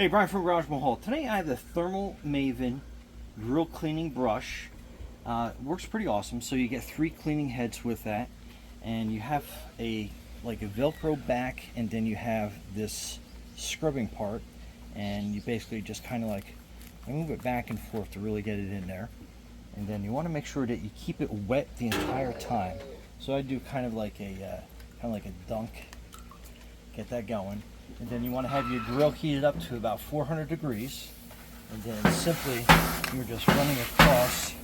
Hey, Brian from Garage Mahal. Today I have the ThermoMaven grill cleaning brush. Works pretty awesome. So you get 3 cleaning heads with that, and you have like a Velcro back, and then you have this scrubbing part, and you basically just kind of like move it back and forth to really get it in there. And then you want to make sure that you keep it wet the entire time. So I do kind of like a dunk. Get that going. And then you want to have your grill heated up to about 400 degrees. And then simply, you're just running across.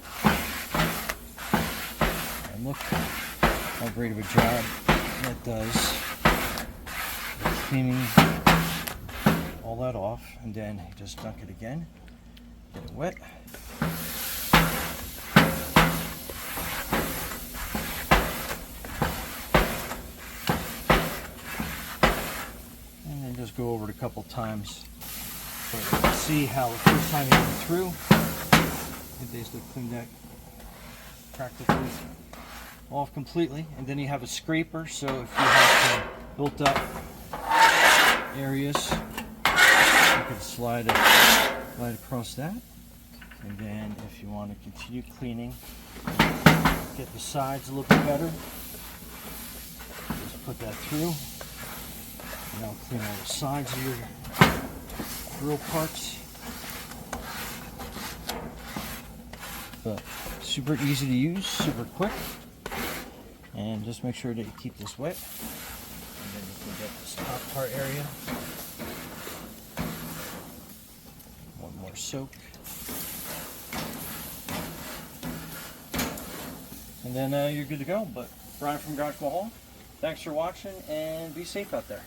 And look how great of a job that does. Cleaning all that off. And then you just dunk it again. Get it wet. Just go over it a couple times so you can see how the first time you went through, you basically clean that practically off completely. And then you have a scraper, so if you have some built up areas, you can slide across that. And then if you want to continue cleaning, get the sides a little bit better, just put that through. Now clean all the sides of your grill parts. But super easy to use, super quick. And just make sure that you keep this wet. And then you can get this top part area. One more soak. And then you're good to go. But Brian from Garage Mahal, thanks for watching, and be safe out there.